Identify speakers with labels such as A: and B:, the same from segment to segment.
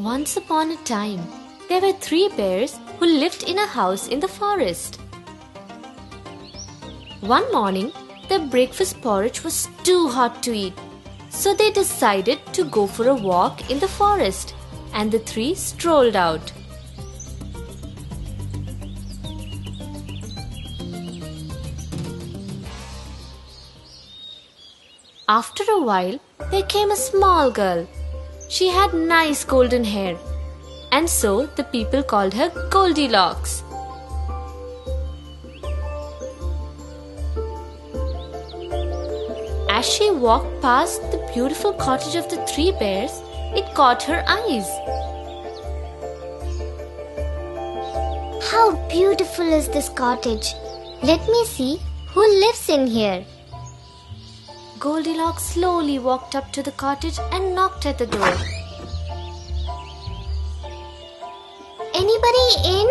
A: Once upon a time, there were 3 bears who lived in a house in the forest. One morning, their breakfast porridge was too hot to eat, so they decided to go for a walk in the forest, and the 3 strolled out. After a while, there came a small girl. She had nice golden hair, and so the people called her Goldilocks. As she walked past the beautiful cottage of the 3 bears, it caught her eyes.
B: How beautiful is this cottage! Let me see who lives in here.
A: Goldilocks slowly walked up to the cottage and knocked at the door.
B: Anybody in?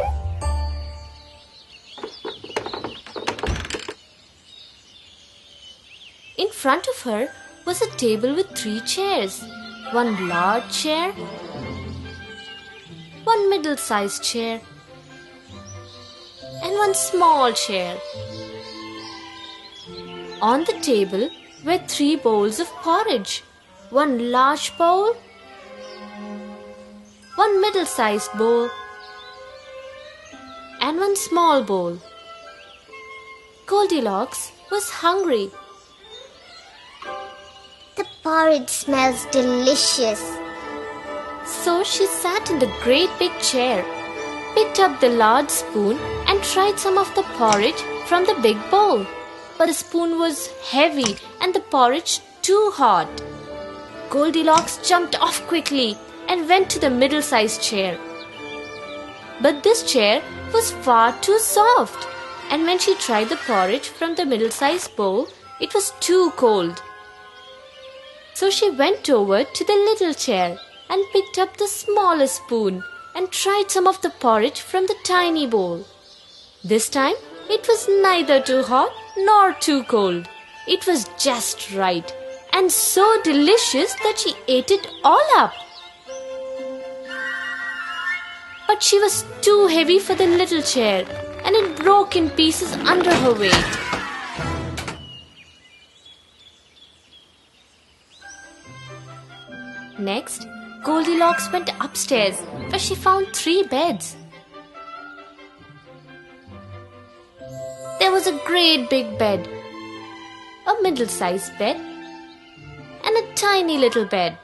A: In front of her was a table with 3 chairs. One large chair, one middle-sized chair, and one small chair. On the table were 3 bowls of porridge. One large bowl, one middle-sized bowl, and one small bowl. Goldilocks was hungry.
B: The porridge smells delicious.
A: So she sat in the great big chair, picked up the large spoon and tried some of the porridge from the big bowl. But the spoon was heavy and the porridge too hot. Goldilocks jumped off quickly and went to the middle-sized chair. But this chair was far too soft, and when she tried the porridge from the middle-sized bowl, it was too cold. So she went over to the little chair and picked up the smaller spoon and tried some of the porridge from the tiny bowl. This time, it was neither too hot nor too cold. It was just right and so delicious that she ate it all up. But she was too heavy for the little chair, and it broke in pieces under her weight. Next, Goldilocks went upstairs, where she found 3 beds. There was a great big bed, a middle-sized bed, and a tiny little bed.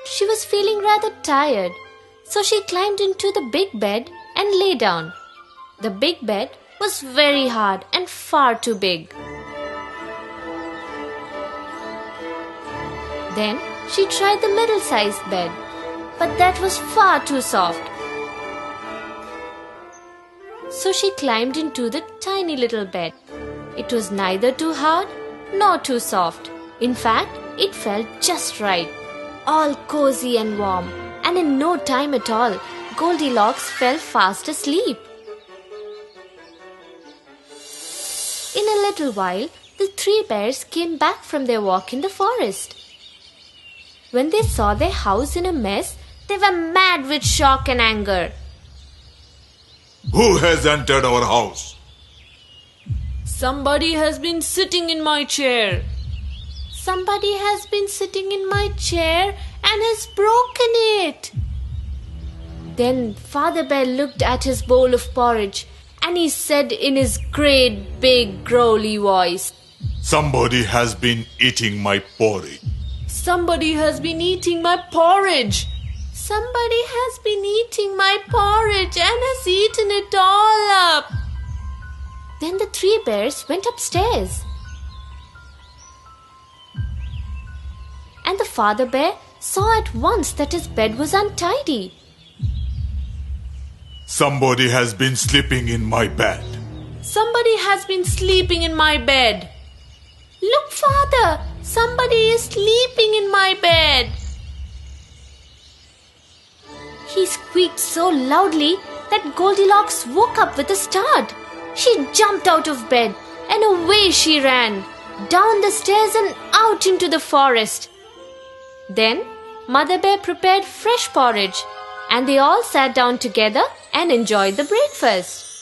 A: She was feeling rather tired, so she climbed into the big bed and lay down. The big bed was very hard and far too big. Then she tried the middle-sized bed, but that was far too soft. So she climbed into the tiny little bed. It was neither too hard nor too soft. In fact, it felt just right, all cozy and warm, and in no time at all, Goldilocks fell fast asleep. In a little while, the 3 bears came back from their walk in the forest. When they saw their house in a mess, they were mad with shock and anger.
C: Who has entered our house?
A: Somebody has been sitting in my chair. Somebody has been sitting in my chair and has broken it. Then Father Bear looked at his bowl of porridge and he said in his great big growly voice,
C: Somebody has been eating my porridge.
A: Somebody has been eating my porridge. Somebody has been eating my porridge and has eaten it all up. Then the 3 bears went upstairs. And the Father Bear saw at once that his bed was untidy.
C: Somebody has been sleeping in my bed.
A: Somebody has been sleeping in my bed. Look, Father, somebody is sleeping in my bed. He squeaked so loudly that Goldilocks woke up with a start. She jumped out of bed and away she ran. down the stairs and out into the forest. Then Mother Bear prepared fresh porridge, and they all sat down together and enjoyed the breakfast.